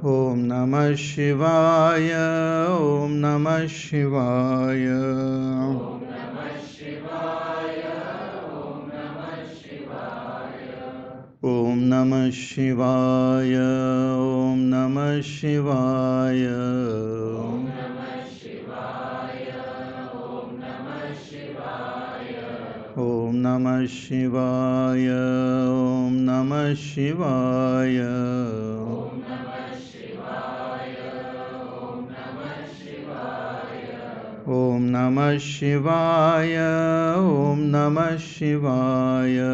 Om Namah Shivaya. Om Namah Shivaya. Om Namah Shivaya. Om Namah Shivaya. Om Namah Shivaya. Om Namah Shivaya. Om Namah Shivaya. Om Namah Shivaya.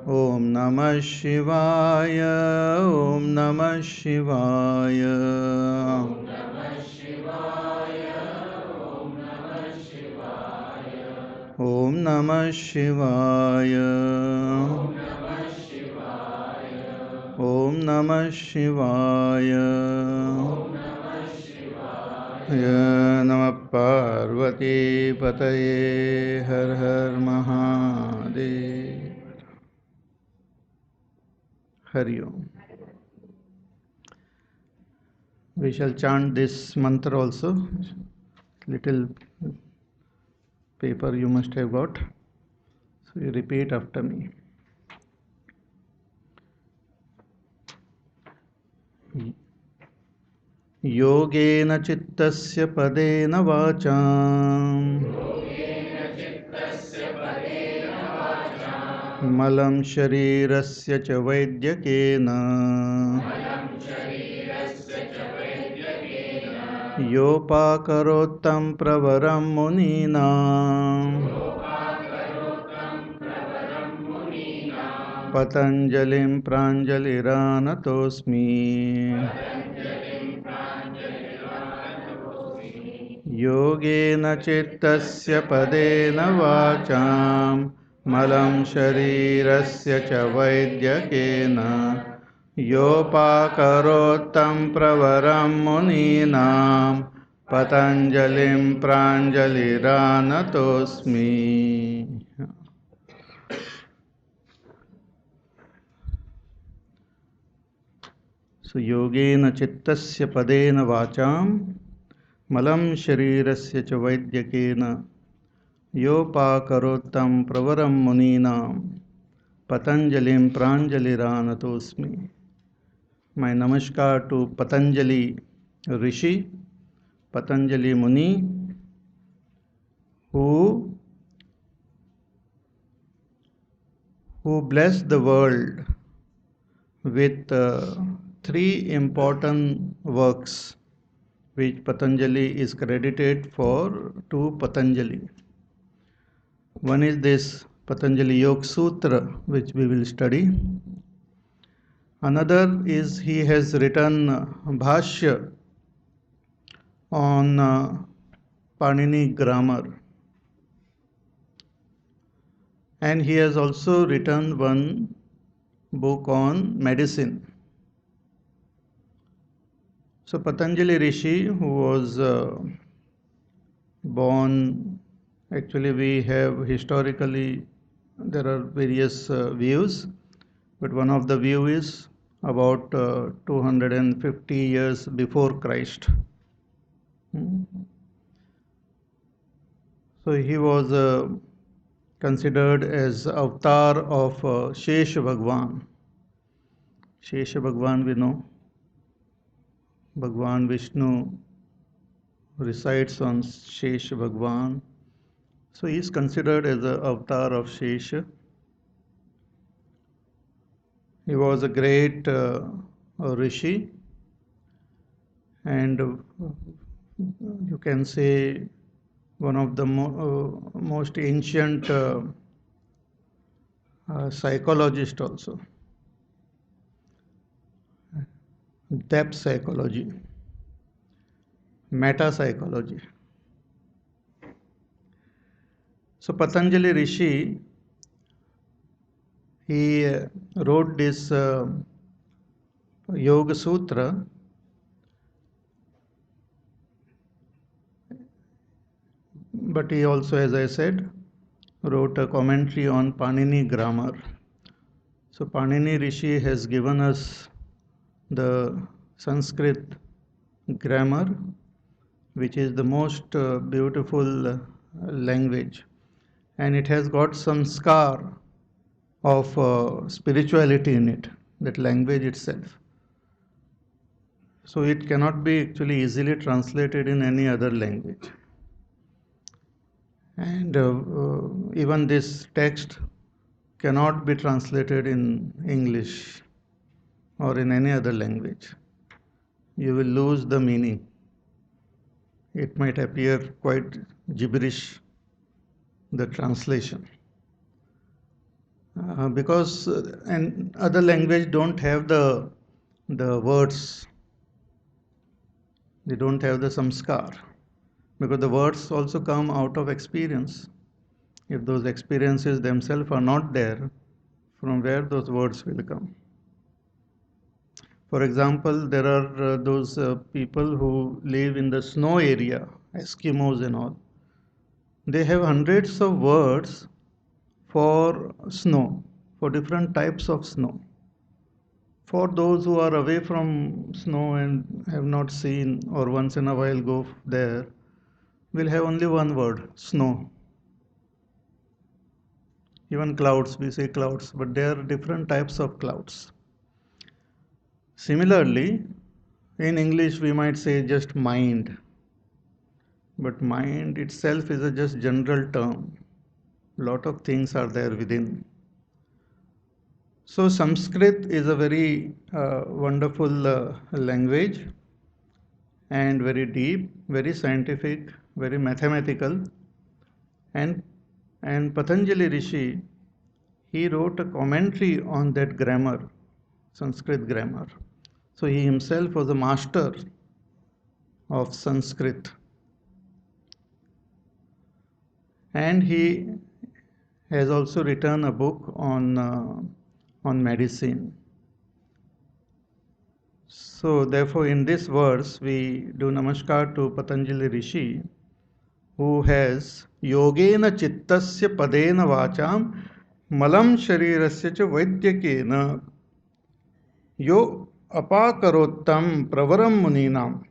Om Namah Shivaya. Om Namah Shivaya. Om Namah Shivaya. Om Namah Shivaya. Ya Namah Parvati Pataye Har Har Mahadev. Hari Om. We shall chant this mantra also. Little paper you must have got. So you repeat after me. योगेन चित्तस्य पदेन वाचाम् मलं शरीरस्य च वैद्यकेन योपाकरोत्तं प्रवरं मुनीनां पतञ्जलिं प्राञ्जलिरानतोऽस्मि योगेन चित्तस्य पदेन वाचां मलं शरीरस्य च वैद्यकेन योपाकरोत्तं प्रवरं मुनीनां पतञ्जलिं प्राञ्जलिरानतोऽस्मि. So yogena chittasya padena vacham malam sharirasya cha vaidyakena yopakarottam pravaram muninam patanjalim pranjaliranatosmi. My namaskar to Patanjali Rishi, Patanjali Muni, who blessed the world with three important works which Patanjali is credited for to Patanjali. One is this Patanjali Yoga Sutra, which we will study. Another is he has written Bhashya on Panini grammar. And he has also written one book on medicine. So Patanjali Rishi, who was born, actually we have historically, there are various views, but one of the view is about 250 years before Christ. So he was considered as avatar of Shesha Bhagwan. Shesha Bhagwan we know. Bhagwan Vishnu resides on Shesha Bhagwan. So he is considered as the avatar of Shesha. He was a great rishi, and you can say one of the most ancient psychologist also. Depth psychology, meta psychology. So Patanjali Rishi, he wrote this Yoga Sutra, but he also, as I said, wrote a commentary on Panini grammar. So Panini Rishi has given us the Sanskrit grammar, which is the most beautiful language, and it has got some scar of spirituality in it, that language itself. So it cannot be actually easily translated in any other language. And even this text cannot be translated in English or in any other language. You will lose the meaning. It might appear quite gibberish, the translation. Because and other language don't have the words, they don't have the samskar, because the words also come out of experience. If those experiences themselves are not there, from where those words will come? For example, there are those people who live in the snow area, Eskimos and all. They have hundreds of words for snow, for different types of snow. For those who are away from snow and have not seen or once in a while go there, will have only one word, snow. Even clouds, we say clouds, but there are different types of clouds. Similarly, in English we might say just mind, but mind itself is a just general term. Lot of things are there within. So Sanskrit is a very wonderful language, and very deep, very scientific, very mathematical. And Patanjali Rishi, he wrote a commentary on that grammar, Sanskrit grammar. So he himself was a master of Sanskrit. And he has also written a book on medicine. So therefore in this verse we do namaskar to Patanjali Rishi, who has yogena chittasya padena vacham malam sharirasya cha vaidyakena yo apakarottam pravaram muninam.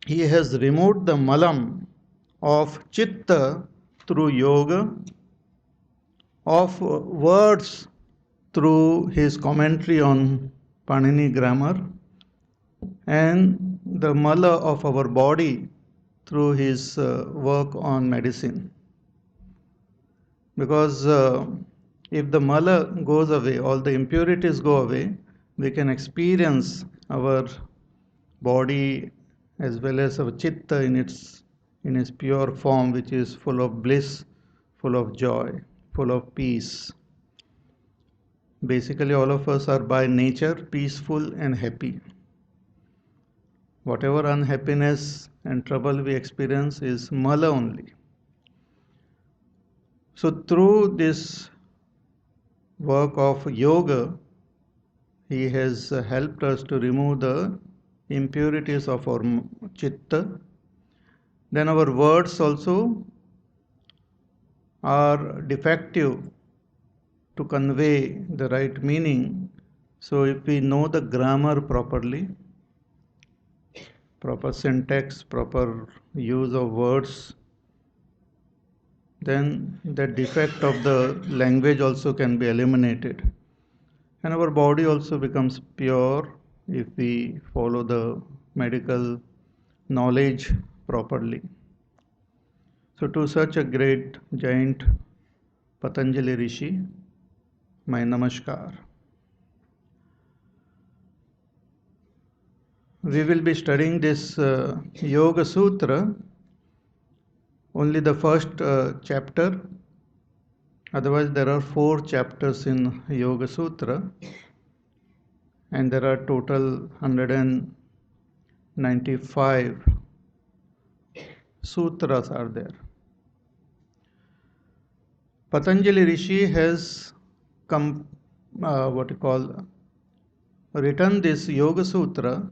He has removed the malam of chitta through yoga, of words through his commentary on Panini grammar, and the mala of our body through his work on medicine. Because if the mala goes away, all the impurities go away, we can experience our body as well as our chitta in its pure form, which is full of bliss, full of joy, full of peace. Basically, all of us are by nature peaceful and happy. Whatever unhappiness and trouble we experience is mala only. So through this work of yoga, he has helped us to remove the impurities of our chitta. Then our words also are defective to convey the right meaning. So if we know the grammar properly, proper syntax, proper use of words, then the defect of the language also can be eliminated. And our body also becomes pure if we follow the medical knowledge properly. So to such a great giant Patanjali Rishi, my namaskar. We will be studying this Yoga Sutra, only the first chapter. Otherwise, there are 4 chapters in Yoga Sutra, and there are total 195 sutras are there. Patanjali Rishi has written this Yoga Sutra,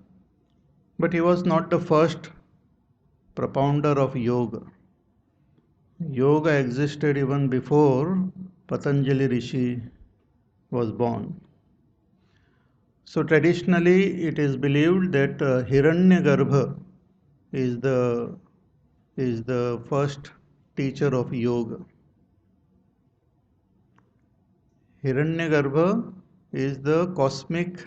but he was not the first propounder of yoga. Yoga existed even before Patanjali Rishi was born. So traditionally, it is believed that Hiranyagarbha is the first teacher of yoga. Hiranyagarbha is the cosmic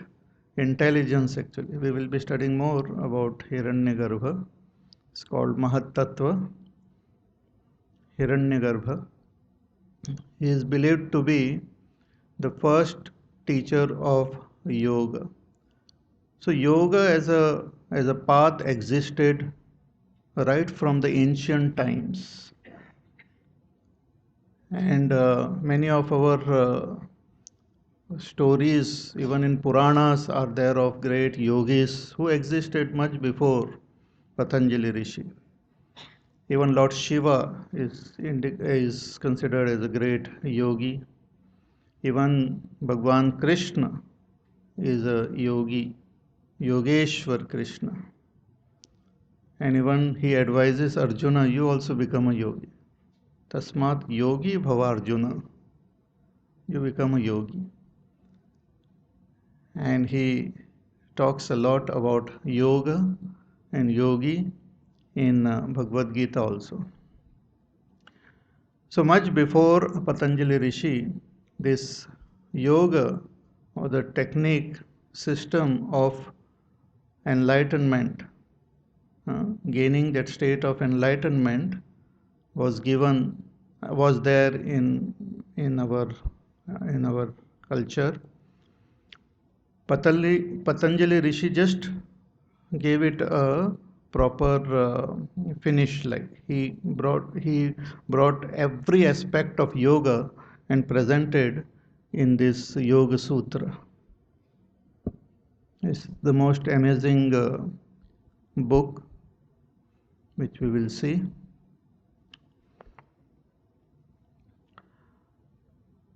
intelligence actually. We will be studying more about Hiranyagarbha. It's called Mahatattva. Hiranyagarbha. He is believed to be the first teacher of yoga. So yoga as a path existed right from the ancient times, and many of our stories, even in Puranas, are there of great yogis who existed much before Patanjali Rishi. Even Lord Shiva is considered as a great yogi. Even Bhagwan Krishna is a yogi, Yogeshwar Krishna. And even he advises Arjuna, you also become a yogi. Tasmat yogi bhava Arjuna. You become a yogi. And he talks a lot about yoga and yogi in Bhagavad Gita also. So much before Patanjali Rishi, this yoga or the technique system of enlightenment, gaining that state of enlightenment was there in our culture. Patanjali Rishi just gave it a proper finish. Like he brought every aspect of yoga and presented in this Yoga Sutra. It's the most amazing book which we will see.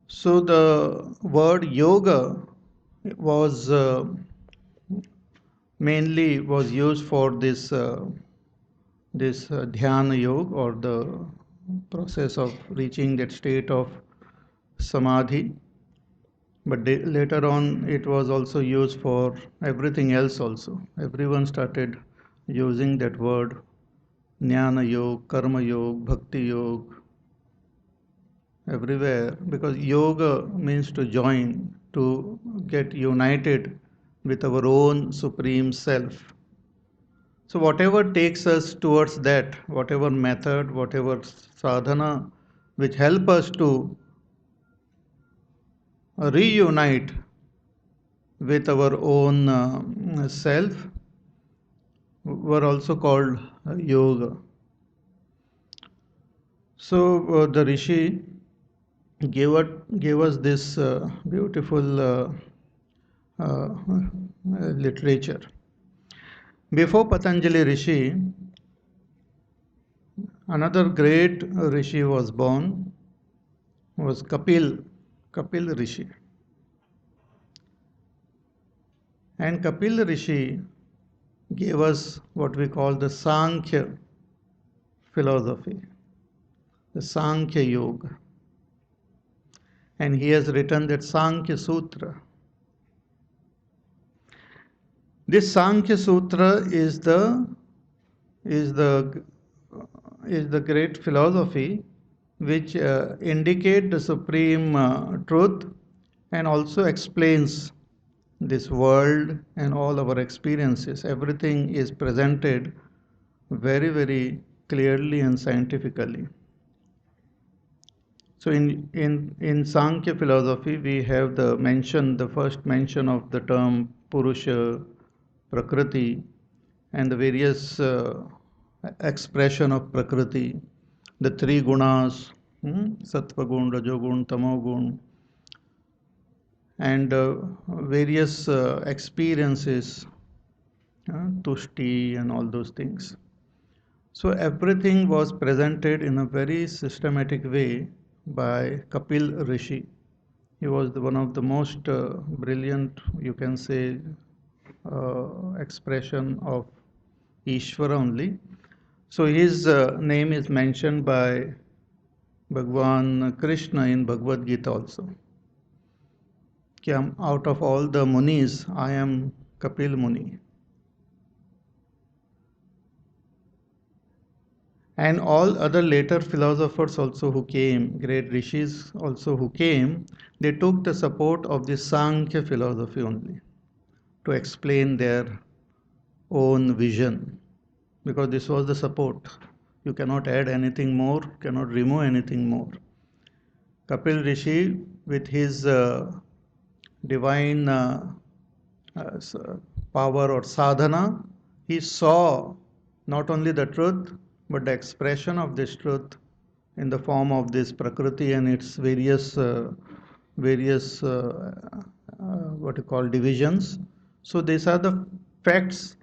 So the word yoga was mainly was used for this dhyana yoga, or the process of reaching that state of samadhi. But later on, it was also used for everything else also. Everyone started using that word, jnana yoga, karma yoga, bhakti yoga, everywhere, because yoga means to join, to get united with our own supreme self. So whatever takes us towards that, whatever method, whatever sadhana which help us to reunite with our own self, were also called yoga. So the Rishi gave us this beautiful literature. Before Patanjali Rishi, another great Rishi was born, was Kapil Rishi. And Kapil Rishi gave us what we call the Sankhya philosophy, the Sankhya Yoga. And he has written that Sankhya Sutra. This Sankhya Sutra is the great philosophy which indicate the supreme truth, and also explains this world and all our experiences. Everything is presented very, very clearly and scientifically. So in Sankhya philosophy, we have the first mention of the term Purusha, Prakriti, and the various expression of Prakriti, the three gunas, Sattva gun, Rajogun, Tamogun, and various experiences, Tushti and all those things. So everything was presented in a very systematic way by Kapil Rishi. He was one of the most brilliant, you can say, expression of Ishvara only. So his name is mentioned by Bhagwan Krishna in Bhagavad Gita also. Out of all the munis, I am Kapil Muni. And all other later philosophers also who came, great rishis also who came, they took the support of the Sankhya philosophy only to explain their own vision, because this was the support. You cannot add anything more, cannot remove anything more. Kapil Rishi, with his divine uh, power or sadhana, he saw not only the truth but the expression of this truth in the form of this Prakriti and its various what you call divisions. So these are the facts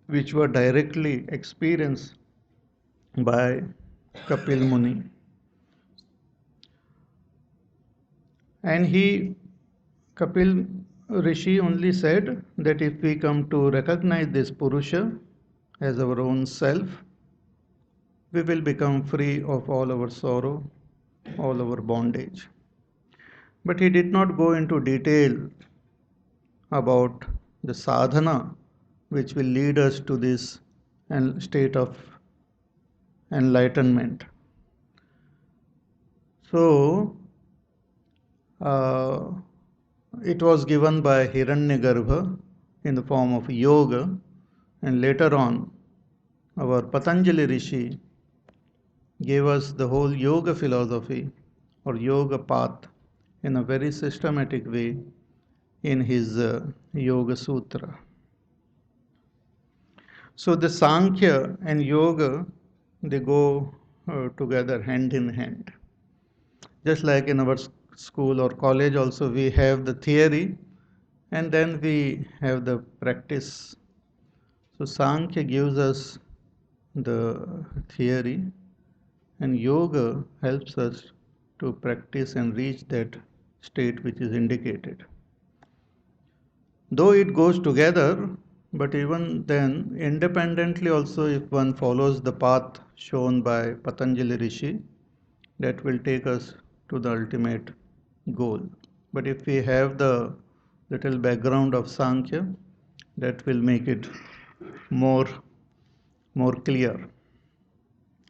which were directly experienced by Kapil Muni. And Kapil Rishi only said that if we come to recognize this Purusha as our own self, we will become free of all our sorrow, all our bondage. But he did not go into detail about the sadhana which will lead us to this state of enlightenment. So, uh, it was given by Hiranyagarbha in the form of yoga, and later on, our Patanjali Rishi gave us the whole yoga philosophy or yoga path in a very systematic way in his Yoga Sutra. So the Sankhya and Yoga, they go together hand in hand. Just like in our school or college also, we have the theory and then we have the practice. So Sankhya gives us the theory and yoga helps us to practice and reach that state which is indicated. Though it goes together, but even then, independently also, if one follows the path shown by Patanjali Rishi, that will take us to the ultimate goal. But if we have the little background of Sankhya, that will make it more more clear.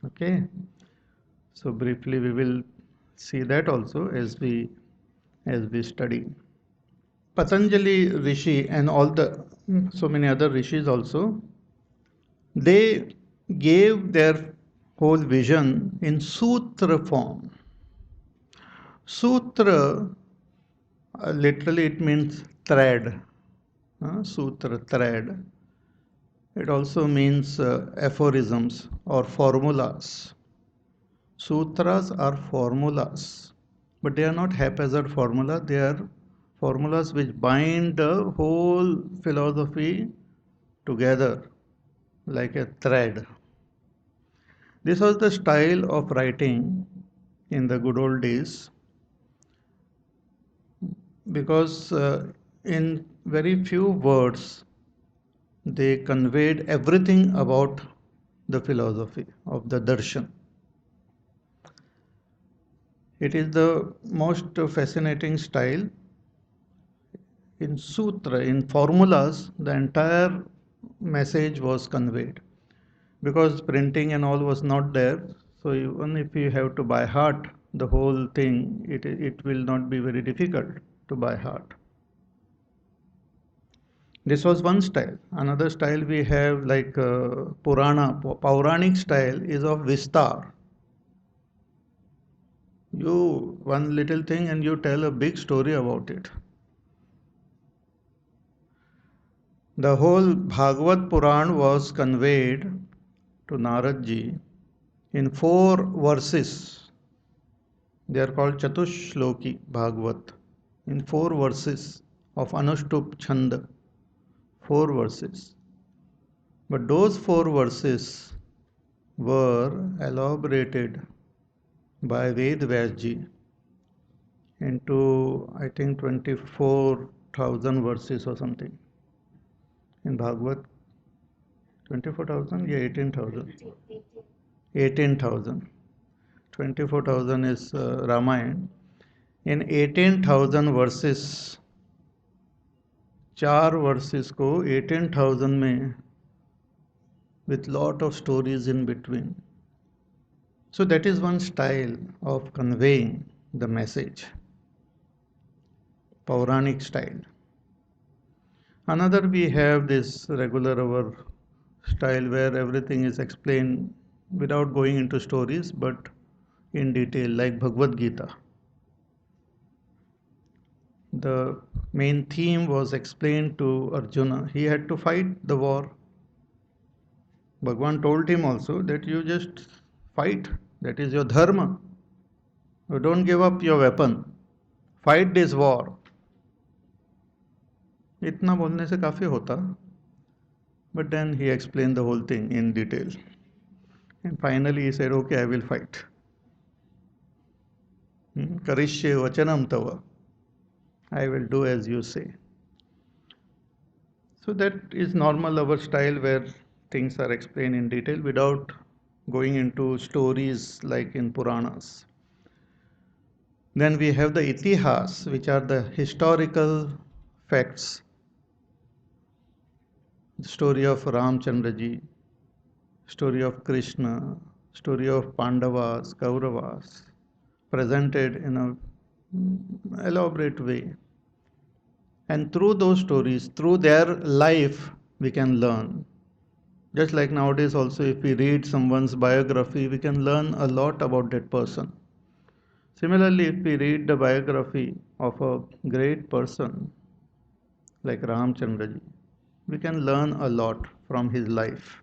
Okay. So briefly we will see that also as we study. Patanjali Rishi and all the so many other rishis also, they gave their whole vision in sutra form. Sutra literally it means thread. Sutra thread. It also means aphorisms or formulas. Sutras are formulas, but they are not haphazard formula. They are formulas which bind the whole philosophy together like a thread. This was the style of writing in the good old days because in very few words they conveyed everything about the philosophy of the darshan. It is the most fascinating style. In sutra, in formulas, the entire message was conveyed because printing and all was not there. So even if you have to by heart the whole thing, it will not be very difficult to by heart. This was one style. Another style we have like Pauranic style is of Vistar. You one little thing and you tell a big story about it. The whole Bhagavad Puran was conveyed to Naradji in 4 verses. They are called Chatushloki Bhagavat. In 4 verses of Anushtup Chanda. 4 verses. But those 4 verses were elaborated by Ved Vyasji into I think 24,000 verses or something. In Bhagavad 24,000, yeah, 18,000. 18,000. 24,000 is Ramayana. In 18,000 versus, 4 versus को 18,000 में, with lot of stories in between. So that is one style of conveying the message, Pauranic style. Another, we have this regular our style where everything is explained without going into stories but in detail, like Bhagavad Gita. The main theme was explained to Arjuna. He had to fight the war. Bhagwan told him also that you just fight, that is your dharma. You don't give up your weapon. Fight this war. इतना बोलने से काफ़ी होता. But then he explained the whole thing in detail. And finally he said, okay, I will fight. Karishye vachanam tava. I will do as you say. So that is normal, our style, where things are explained in detail without going into stories like in Puranas. Then we have the itihas, which are the historical facts. The story of Ramchandra ji, story of Krishna, story of Pandavas, Kauravas, presented in a elaborate way. And through those stories, through their life, we can learn. Just like nowadays also, if we read someone's biography, we can learn a lot about that person. Similarly, if we read the biography of a great person like Ramchandra ji, we can learn a lot from his life.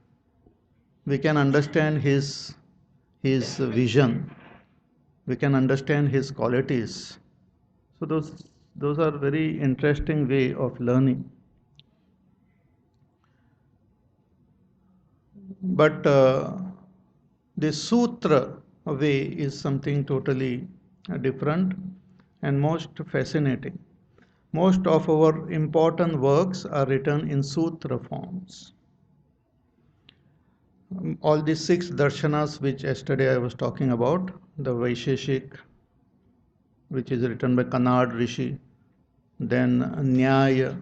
We can understand his vision. We can understand his qualities. So those are very interesting way of learning. But the sutra way is something totally different and most fascinating. Most of our important works are written in sutra forms. All the 6 darshanas which yesterday I was talking about, the Vaisheshik, which is written by Kanad Rishi, then Nyaya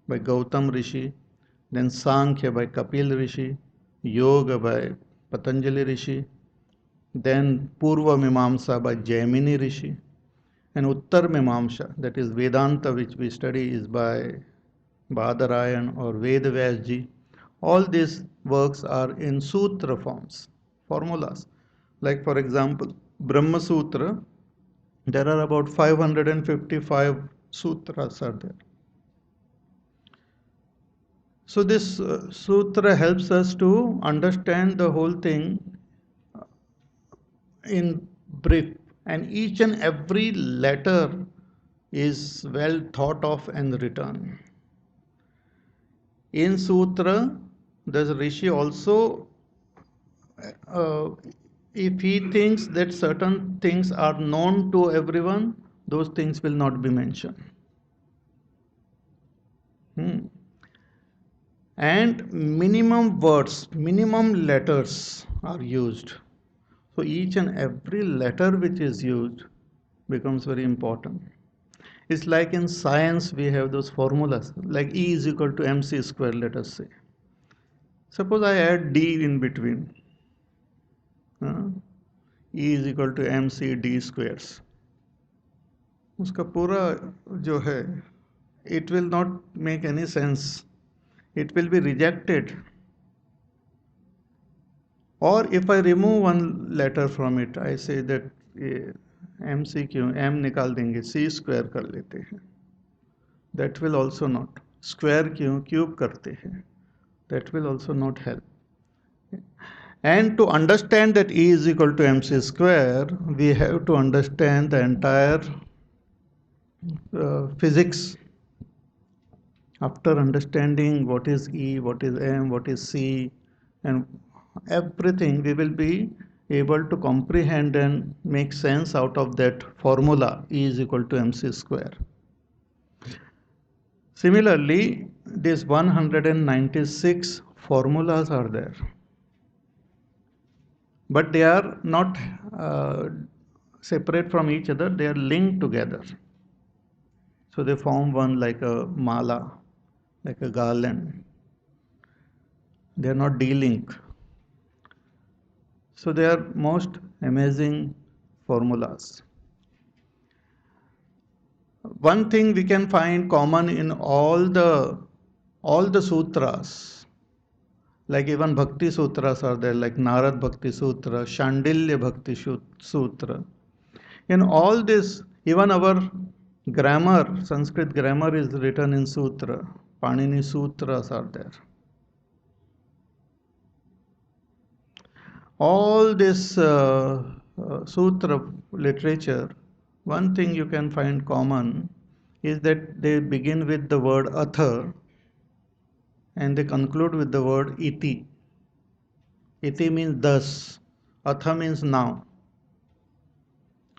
by Gautam Rishi, then Sankhya by Kapil Rishi, Yoga by Patanjali Rishi, then Purva Mimamsa by Jaimini Rishi, and Uttar Mimamsa, that is Vedanta, which we study, is by Badarayan or Vedvyas ji. All these works are in sutra forms, formulas. Like for example, Brahma Sutra, there are about 555 sutras are there. So this sutra helps us to understand the whole thing in brief, and each and every letter is well thought of and written. In sutra, the rishi also, if he thinks that certain things are known to everyone, those things will not be mentioned. And minimum words, minimum letters are used. So each and every letter which is used becomes very important. It's like in science we have those formulas, like E is equal to mc square, let us say. Suppose I add d in between. E is equal to mc d squares. उसका पूरा जो है, it will not make any sense. It will be rejected. Or if I remove one letter from it, I say that mc क्यों, m निकाल देंगे, c square कर लेते हैं. That will also not. Square क्यों, cube करते हैं. That will also not help. And to understand that E is equal to mc square, we have to understand the entire physics. After understanding what is E, what is m, what is c, and everything, we will be able to comprehend and make sense out of that formula E is equal to mc square. Similarly, these 196 formulas are there. but they are not uh, separate from each other, they are linked together. So they form one like a mala, like a garland. They are not de-linked. So they are most amazing formulas. One thing we can find common in all the sutras, like even Bhakti Sutras are there, like Narad Bhakti Sutra, Shandilya Bhakti Sutra. In all this, even our grammar, Sanskrit grammar is written in Sutra. Panini Sutras are there. All this Sutra literature, one thing you can find common is that they begin with the word atha and they conclude with the word iti. Iti means thus, atha means now.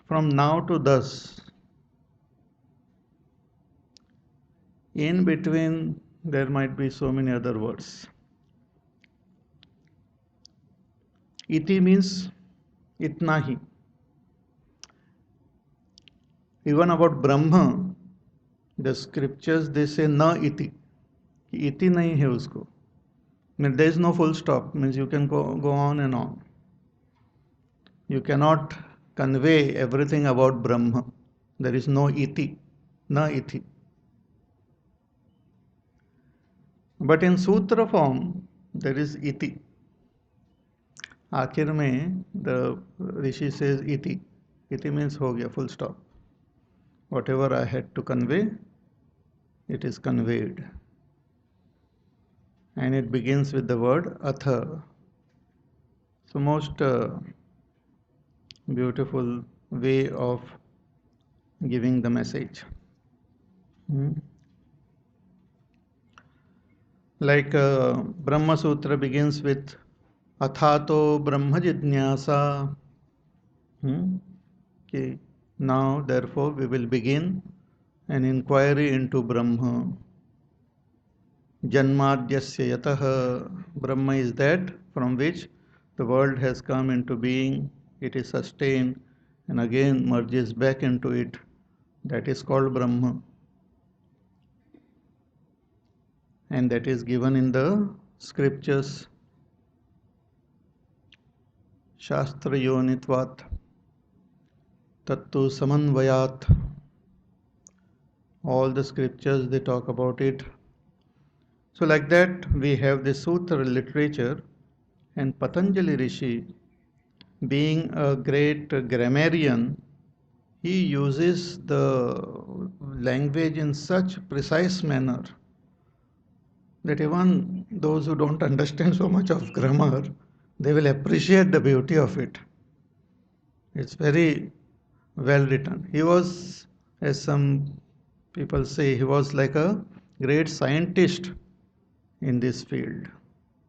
From now to thus. In between, there might be so many other words. Iti means itna hi. Even about Brahma, the scriptures they say na iti. Iti nahi hai usko. Means there is no full stop. Means you can go on and on. You cannot convey everything about Brahma. There is no iti, na iti. But in sutra form, there is iti. आखिर में the rishi says iti. Iti means हो गया, full stop. Whatever I had to convey, it is conveyed. And it begins with the word atha. So most beautiful way of giving the message. Like Brahma Sutra begins with Athato Brahma Jidnyasa. Okay. Now, therefore, we will begin an inquiry into Brahma. Janmadyasya yataha. Brahma is that from which the world has come into being, it is sustained, and again merges back into it. That is called Brahma. And that is given in the scriptures. Shastra Yonitvat Tattu Samanvayat. All the scriptures they talk about it. So like that we have the sutra literature, and Patanjali Rishi, being a great grammarian, he uses the language in such precise manner that even those who don't understand so much of grammar, they will appreciate the beauty of it. It's very well written. He was, as some people say, he was like a great scientist in this field,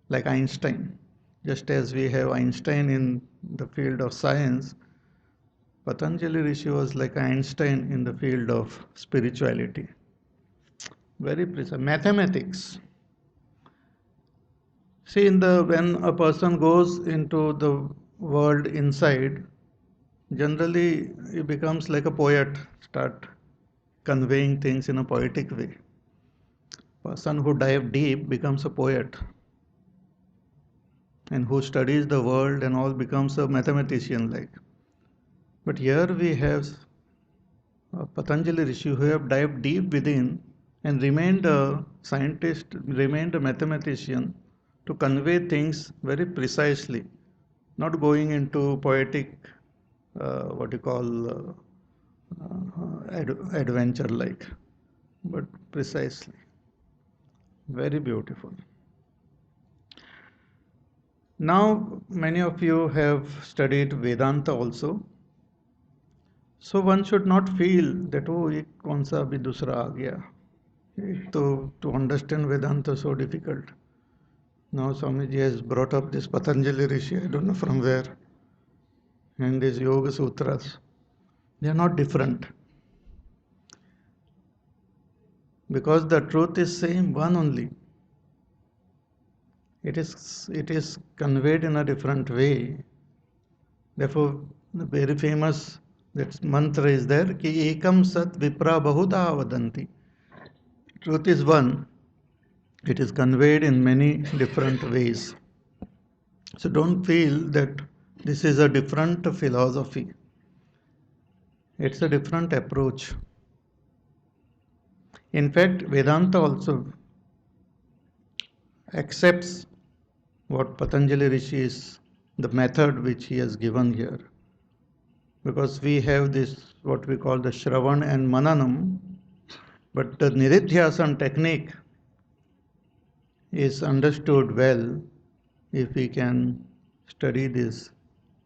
like Einstein. Just as we have Einstein in the field of science, Patanjali Rishi was like Einstein in the field of spirituality. Very precise. Mathematics. See, when a person goes into the world inside, generally he becomes like a poet, start conveying things in a poetic way. Person who dive deep becomes a poet, and who studies the world and all becomes a mathematician like. But here we have Patanjali Rishi who have dived deep within and remained a scientist, remained a mathematician to convey things very precisely, not going into poetic, what you call, adventure like, but precisely. Very beautiful. Now, many of you have studied Vedanta also. So one should not feel that, oh, एक कौन सा अभी दूसरा आ गया. To understand Vedanta so difficult. Now Swamiji has brought up this Patanjali Rishi, I don't know from where, and these Yoga Sutras. They are not different. Because the truth is same, one only. It is conveyed in a different way. Therefore, the very famous that mantra is there, ki ekam sat vipra bahuda vadanti. Truth is one, it is conveyed in many different ways. So don't feel that this is a different philosophy. It's a different approach. In fact, Vedanta also accepts what Patanjali Rishi is, the method which he has given here. Because we have this, what we call the Shravan and Mananam, but the Nididhyasana technique is understood well if we can study this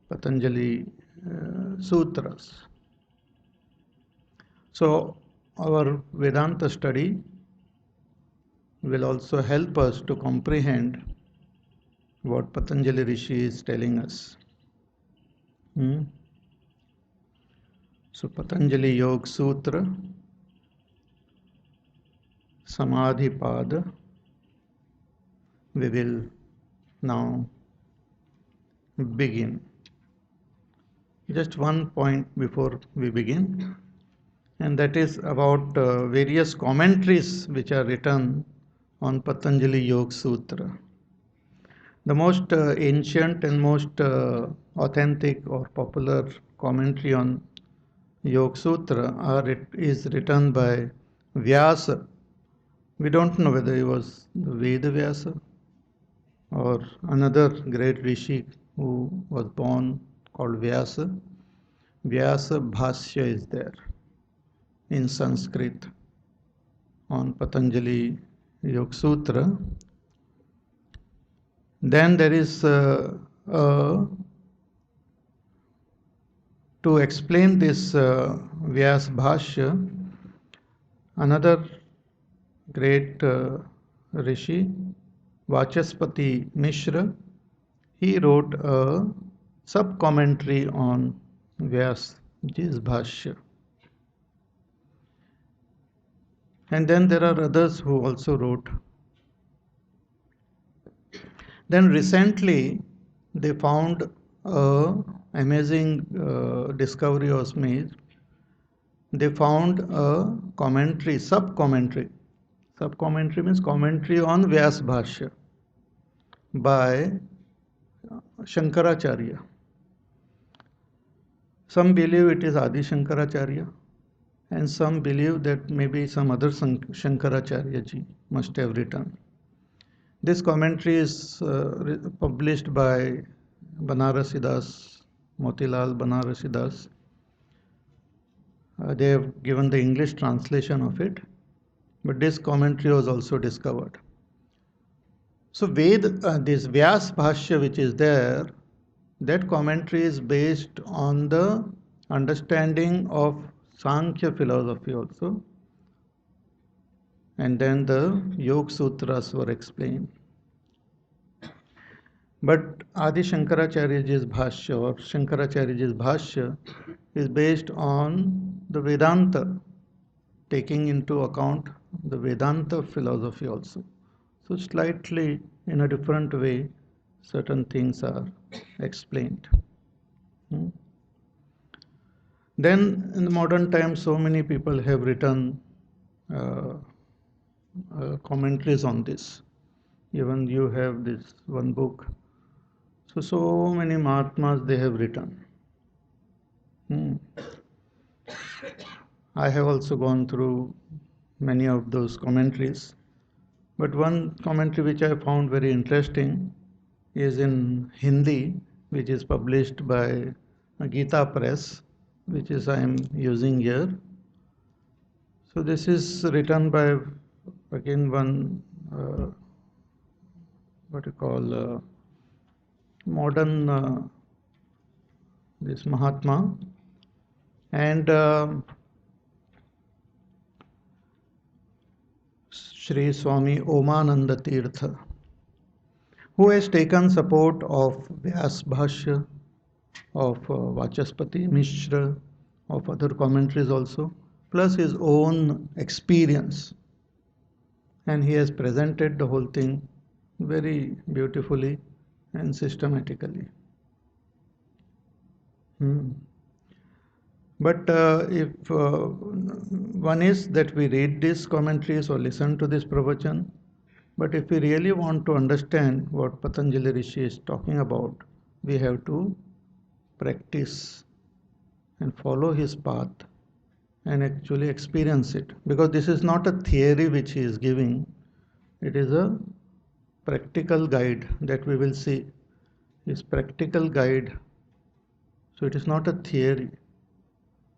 Patanjali Sutras. So, our Vedanta study will also help us to comprehend what Patanjali Rishi is telling us. So, Patanjali Yoga Sutra, Samadhi Pada, we will now begin. Just one point before we begin, and that is about various commentaries which are written on Patanjali Yoga Sutra. The most ancient and most authentic or popular commentary on Yoga Sutra is written by Vyasa. We don't know whether he was the Veda Vyasa or another great rishi who was born called Vyasa. Vyasa Bhashya is there in Sanskrit on Patanjali Yoga Sutra. Then there is to explain this Vyasa Bhashya, another great rishi, Vachaspati Mishra, he wrote a sub-commentary on Vyasaji's Bhashya. And then there are others who also wrote. Then recently they found a amazing discovery was made. They found a commentary, sub-commentary. Sub-commentary means commentary on Vyasa Bhashya by Shankaracharya. Some believe it is Adi Shankaracharya, and some believe that maybe some other Shankaracharya ji must have written. This commentary is published by Banarasidas, Motilal Banarasidas. They have given the English translation of it, but this commentary was also discovered. So this Vyas Bhashya which is there, that commentary is based on the understanding of Sankhya philosophy also, and then the Yoga Sutras were explained. But Adi Shankaracharyaji's Bhashya or Shankaracharyaji's Bhashya is based on the Vedanta, taking into account the Vedanta philosophy also. So slightly in a different way, certain things are explained. Then in the modern times, so many people have written commentaries on this. Even you have this one book. So many Mahatmas they have written. I have also gone through many of those commentaries. But one commentary which I found very interesting is in Hindi, which is published by Gita Press, which is I am using here. So this is written by again one what you call modern this Mahatma, and Sri Swami Omananda Tirtha, who has taken support of Vyas Bhashya, of Vachaspati Mishra, of other commentaries also, plus his own experience. And he has presented the whole thing very beautifully and systematically. Hmm. But if one is that we read these commentaries or listen to this pravachan, but if we really want to understand what Patanjali Rishi is talking about, we have to practice and follow his path and actually experience it. Because this is not a theory which he is giving, it is a practical guide that we will see. His practical guide. So it is not a theory.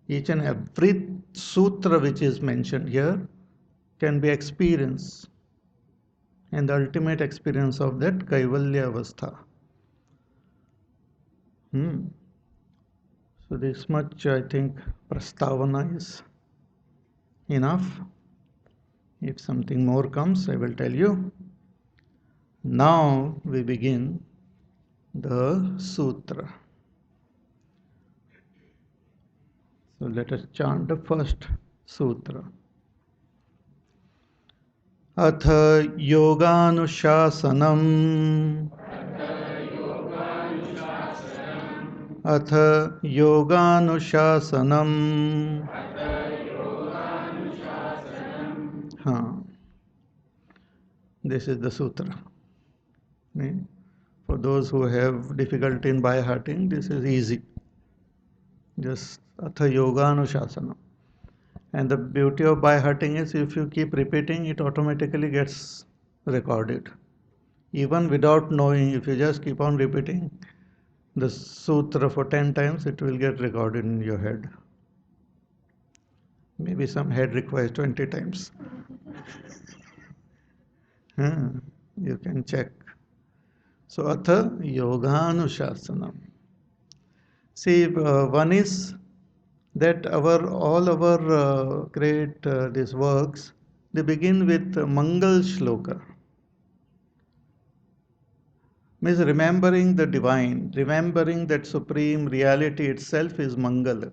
Each and every sutra which is mentioned here can be experienced, and the ultimate experience of that Kaivalya Avastha. Hmm. So this much I think Prastavana is enough. If something more comes, I will tell you. Now we begin the sutra. So let us chant the first sutra. अथ योगानुशासनम् अथ योगानुशासनम् हाँ, this is the sutra. For those who have difficulty in by hearting, this is easy. Just atha yoganushasana. And the beauty of by hearting is if you keep repeating, it automatically gets recorded. Even without knowing, if you just keep on repeating the sutra for 10 times, it will get recorded in your head. Maybe some head requires 20 times. You can check. So, atha yoganushasana. See, one is that all our great these works, they begin with Mangal Shloka. Means remembering the divine, remembering that supreme reality itself is Mangal.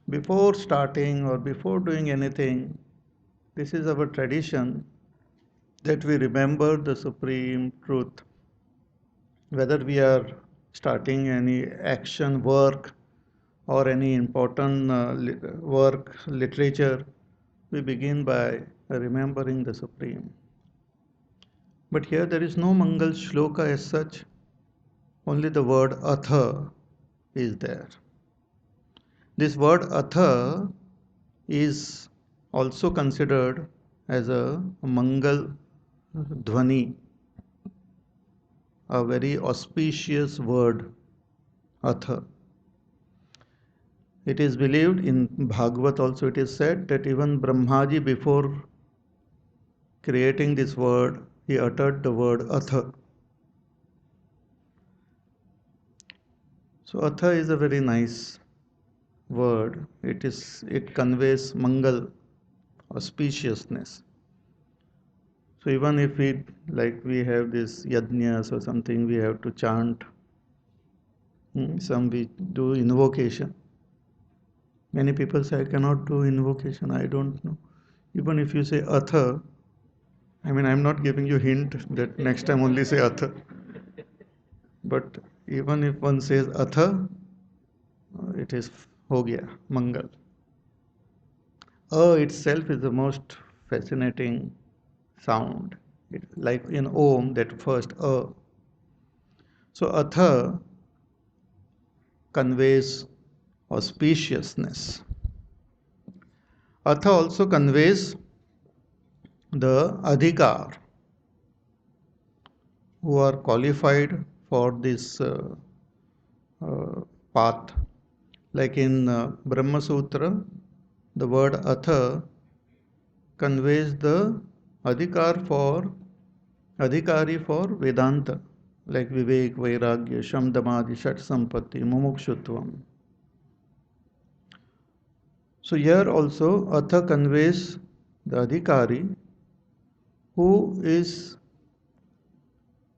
Before starting or before doing anything, this is our tradition that we remember the supreme truth. Whether we are starting any action, work, or any important work, literature, we begin by remembering the Supreme. But here there is no Mangal Shloka as such, only the word Atha is there. This word Atha is also considered as a Mangal Dhvani, a very auspicious word, Atha. It is believed in Bhagavad also it is said that even Brahmaji before creating this word, he uttered the word Atha. So Atha is a very nice word. It conveys Mangal, auspiciousness. So even if we have this yajnas or something, we have to chant. Some we do invocation. Many people say I cannot do invocation. I don't know. Even if you say Atha, I'm not giving you hint that next time only say Atha. But even if one says Atha, it is ho gaya, Mangal. Itself is the most fascinating sound. Like in Om, that first So Atha conveys auspiciousness. Atha also conveys the adhikar, who are qualified for this path. Like in Brahma Sutra, the word Atha conveys the adhikari for Vedanta, like Vivek, Vairagya, Shamdamadhi, Shat Sampatti, Mumukshutvam. So here also Atha conveys the adhikari who is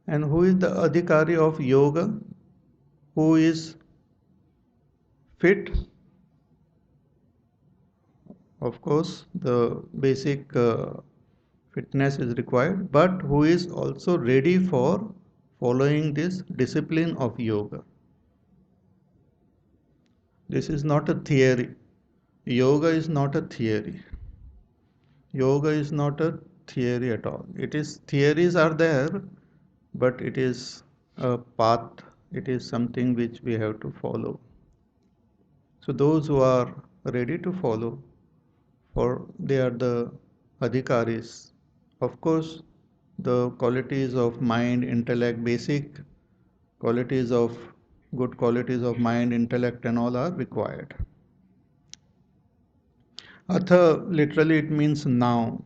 the adhikari of yoga, who is fit. Of course, the basic fitness is required, but who is also ready for following this discipline of yoga. This is not a theory. Yoga is not a theory. Yoga is not a theory at all. It is, theories are there, but it is a path. It is something which we have to follow. So those who are ready to follow, for they are the adhikaris. Of course, the qualities of mind, intellect, basic qualities of good qualities of mind, intellect, and all are required. Atha, literally it means now.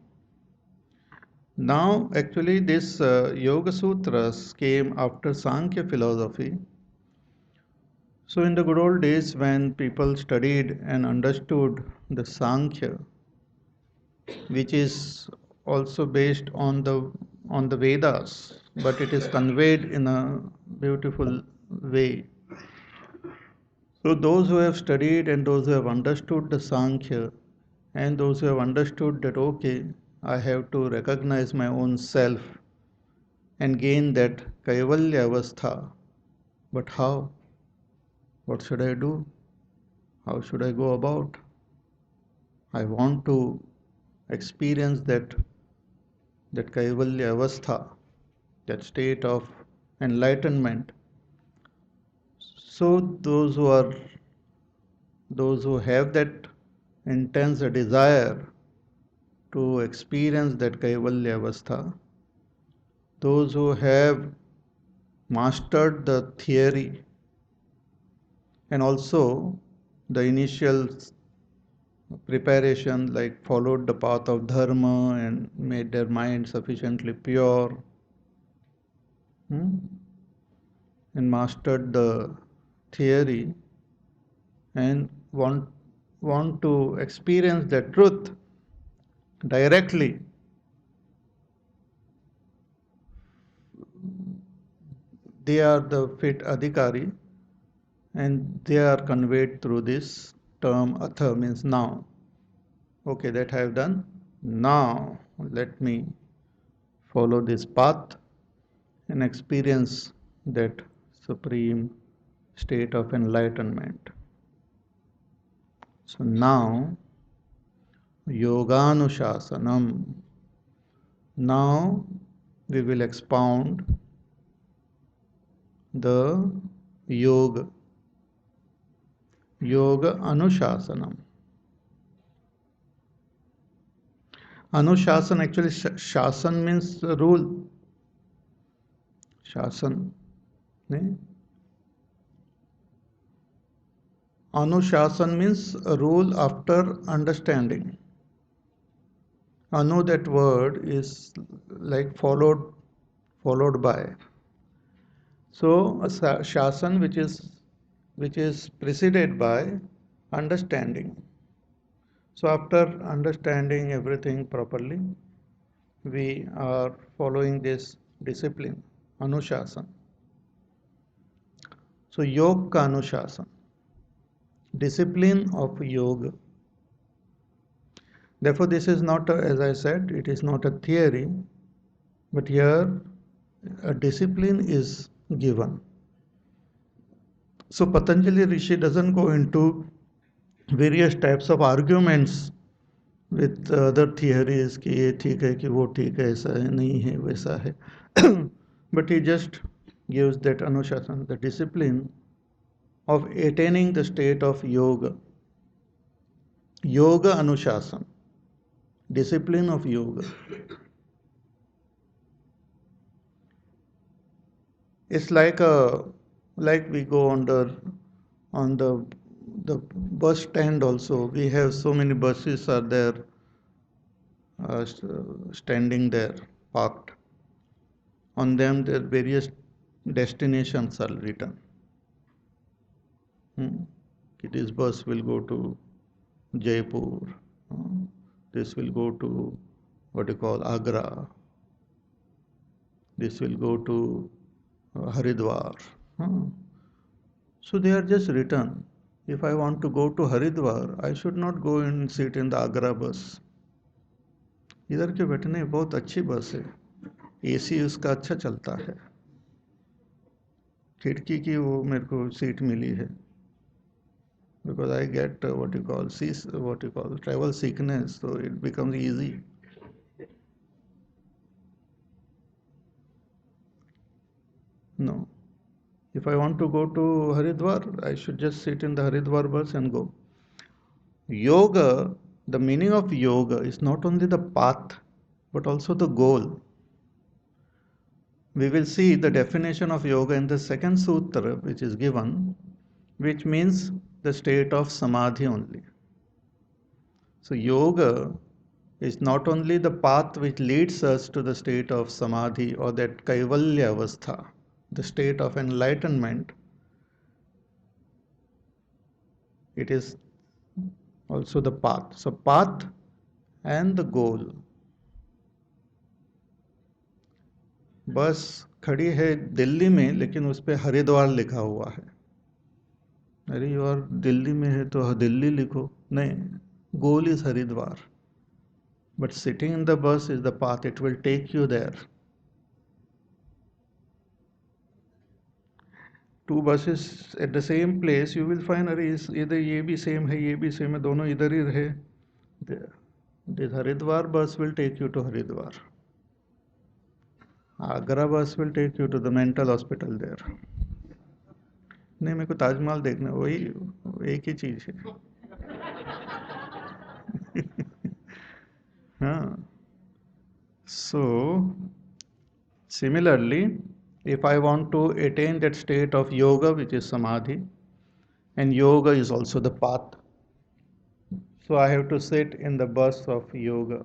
Now, actually, this Yoga Sutras came after Sankhya philosophy. So, in the good old days, when people studied and understood the Sankhya, which is also based on the Vedas, but it is conveyed in a beautiful way. So those who have studied and those who have understood the Sankhya and those who have understood that okay, I have to recognize my own self and gain that Kaivalya Avastha. But how? What should I do? How should I go about? I want to experience that Kaivalya Avastha, that state of enlightenment. So those who have that intense desire to experience that Kaivalya Avastha, those who have mastered the theory and also the initial preparation, like followed the path of dharma and made their mind sufficiently pure, and mastered the theory and want to experience the truth directly, they are the fit adhikari and they are conveyed through this term atha, means now. Okay, that I have done. Now let me follow this path and experience that supreme state of enlightenment. So now, yoganushasanam. Now we will expound the yoga. Yoga anushasanam. Anushasan, actually, shasan means rule. Shasan. Anushasan means rule after understanding. Anu, that word is like followed by. So a shasan which is preceded by understanding. So after understanding everything properly, we are following this discipline, anushasan. So yoga anushasan, discipline of yoga. Therefore, this is not, as I said, it is not a theory, but here a discipline is given. So Patanjali Rishi doesn't go into various types of arguments with other theories कि ये ठीक है कि वो ठीक है ऐसा है नहीं है वैसा है but he just gives that anushasan, the discipline of attaining the state of yoga. Yoga anushasan, discipline of yoga. It's like we go on the bus stand also. We have so many buses are there standing there parked. On them there various destinations are written. This bus will go to Jaipur. This will go to what you call Agra. This will go to Haridwar. So they are just written. If I want to go to Haridwar, I should not go and sit in the Agra bus. इधर के बैठने बहुत अच्छी बस है, AC उसका अच्छा चलता है, खिड़की की वो मेरे को सीट मिली है, because I get what you call travel sickness, so it becomes easy. No. If I want to go to Haridwar, I should just sit in the Haridwar bus and go. Yoga, the meaning of yoga is not only the path, but also the goal. We will see the definition of yoga in the second sutra, which is given, which means the state of samadhi only. So, yoga is not only the path which leads us to the state of samadhi or that kaivalya avastha, the state of enlightenment, it is also the path. So, path and the goal. बस खड़ी है दिल्ली में लेकिन उस पर हरिद्वार लिखा हुआ है. अरे यार दिल्ली में है तो दिल्ली लिखो. नहीं, goal is Haridwar, but sitting in the bus is the path. It will take you there. Two buses at the same place, you will find अरे इधर ये भी सेम है ये भी सेम है, दोनों इधर ही रहे. This Haridwar bus will take you to Haridwar. Agra bus will take you to the mental hospital there. नहीं, मेरे को ताजमहल देखना, वही एक ही चीज है. हाँ. So, similarly, if I want to attain that state of yoga, which is samadhi, and yoga is also the path, so I have to sit in the bus of yoga,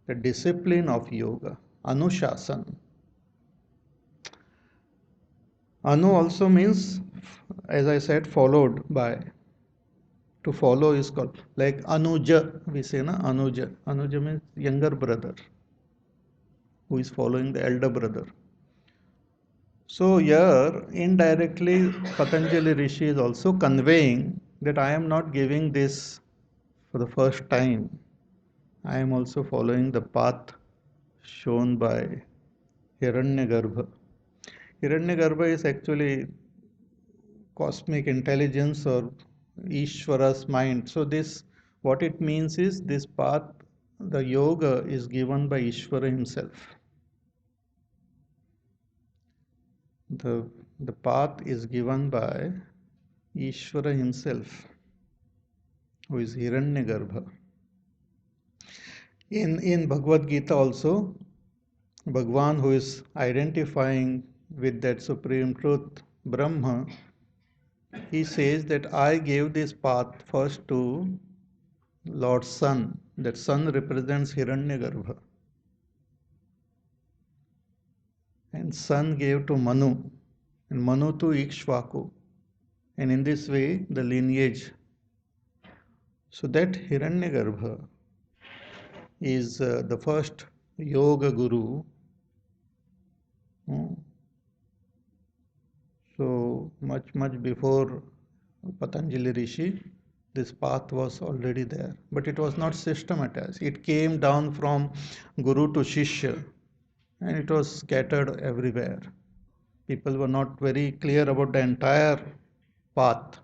the discipline of yoga, anushasan. Anu also means, as I said, followed by. To follow is called, like Anuja, we say na, Anuja. Anuja means younger brother, who is following the elder brother. So here, indirectly, Patanjali Rishi is also conveying that I am not giving this for the first time. I am also following the path shown by Hiranyagarbha. Hiranyagarbha is actually cosmic intelligence or Ishvara's mind. So this, what it means is this path, the yoga is given by Ishvara himself. The path is given by Ishvara himself, who is Hiranyagarbha. In Bhagavad Gita also, Bhagwan, who is identifying with that supreme truth, Brahma, he says that I gave this path first to Lord Sun. That Sun represents Hiranyagarbha. And Sun gave to Manu, and Manu to Ikshvaku. And in this way, the lineage. So that Hiranyagarbha is the first yoga guru. So much before Patanjali Rishi, this path was already there, but it was not systematized. It came down from Guru to Shishya, and it was scattered everywhere. People were not very clear about the entire path.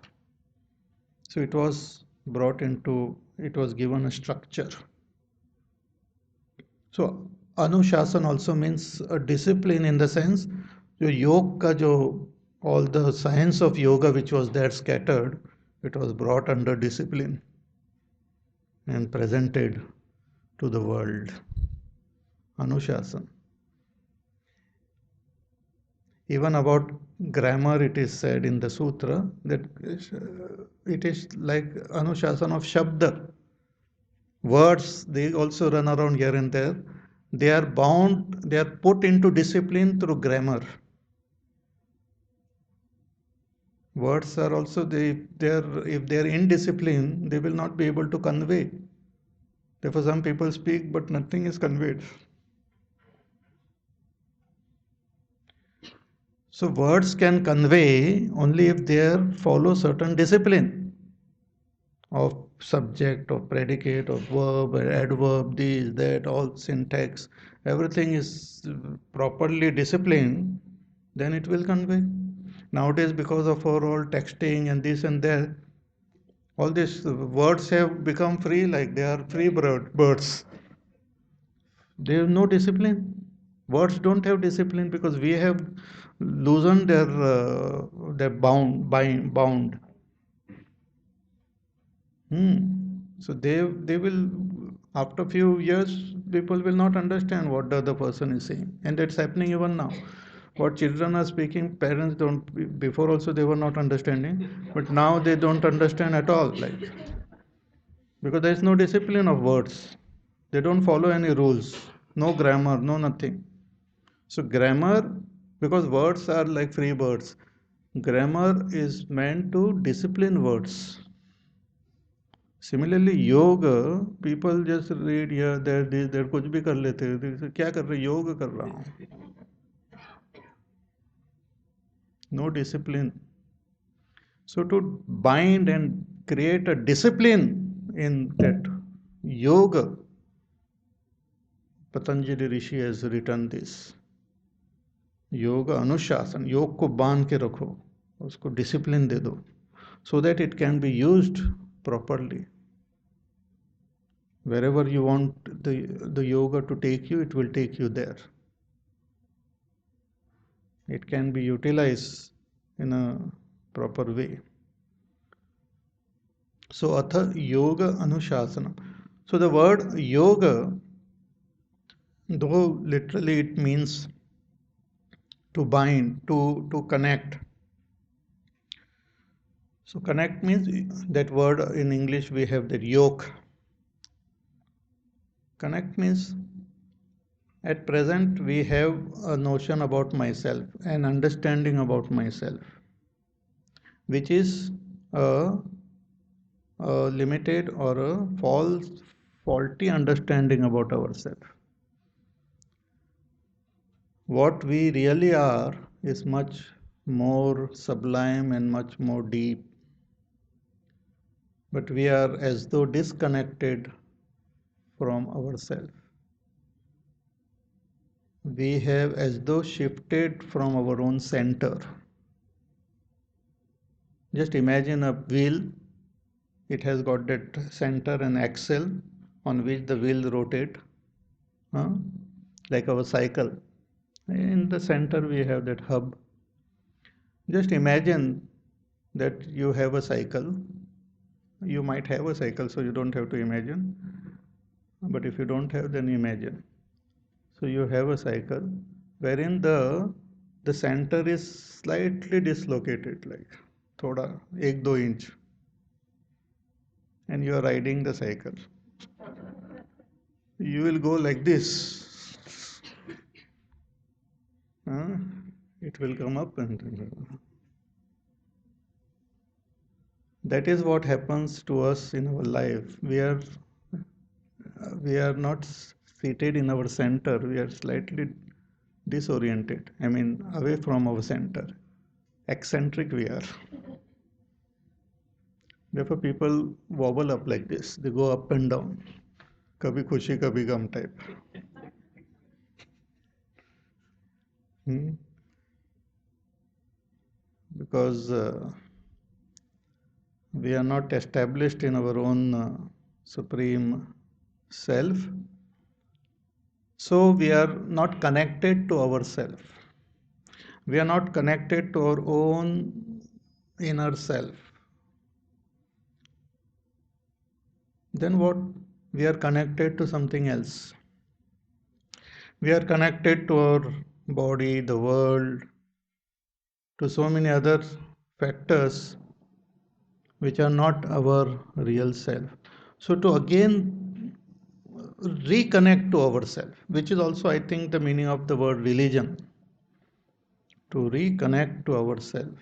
So it was given a structure. So Anushasan also means a discipline in the sense, जो योग का जो all the science of yoga which was there scattered, it was brought under discipline and presented to the world. Anushasan. Even about grammar, it is said in the sutra that it is like Anushasan of Shabda. Words, they also run around here and there. They are bound, they are put into discipline through grammar. Words are also, if they are in discipline, they will not be able to convey. Therefore, some people speak, but nothing is conveyed. So words can convey only if they follow certain discipline of subject, of predicate, of verb, adverb, this, that, all syntax. Everything is properly disciplined, then it will convey. Nowadays, because of our all texting and this and that, All these words have become free, like they are free birds. They have no discipline. Words don't have discipline because we have loosened their bound. So they will, after few years, people will not understand what the other person is saying, and that's happening even now. What children are speaking, parents don't. Before also they were not understanding, but now they don't understand at all. Like, because there is no discipline of words. They don't follow any rules, no grammar, no nothing. So grammar, because words are like free birds, grammar is meant to discipline words. Similarly, yoga, people just read here, there, this, there, कुछ भी कर लेते हैं. क्या कर रहे? योग कर रहा हूँ. No discipline. So to bind and create a discipline in that yoga, Patanjali Rishi has written this. योग अनुशासन, योग को बांध के रखो, उसको डिसिप्लिन दे दो, so that it can be used properly. Wherever you want the yoga to take you, it will take you there. It can be utilized in a proper way. So atha yoga anushasana. So the word yoga, though literally it means to bind, to connect. So connect means, that word in English we have that yoke. Connect means, at present we have a notion about myself, an understanding about myself, which is a limited or a faulty understanding about ourselves. What we really are is much more sublime and much more deep. But we are as though disconnected from ourselves. We have as though shifted from our own center. Just imagine a wheel. It has got that center and axle on which the wheel rotate, like our cycle. In the center we have that hub. Just imagine that you have a cycle. You might have a cycle, so you don't have to imagine. But if you don't have, then imagine. So you have a cycle wherein the center is slightly dislocated, like thoda 1-2 inch, and you are riding the cycle. You will go like this. It will come up, and that is what happens to us in our life. We are not seated in our center. We are slightly disoriented. I mean, away from our center. Eccentric we are. Therefore, people wobble up like this. They go up and down. Kabhi khushi, kabhi gum type. Because we are not established in our own supreme self. So we are not connected to ourself. We are not connected to our own inner self. Then what? We are connected to something else. We are connected to our body, the world, to so many other factors which are not our real self. So to again reconnect to ourselves, which is also, I think, the meaning of the word religion, to reconnect to ourselves.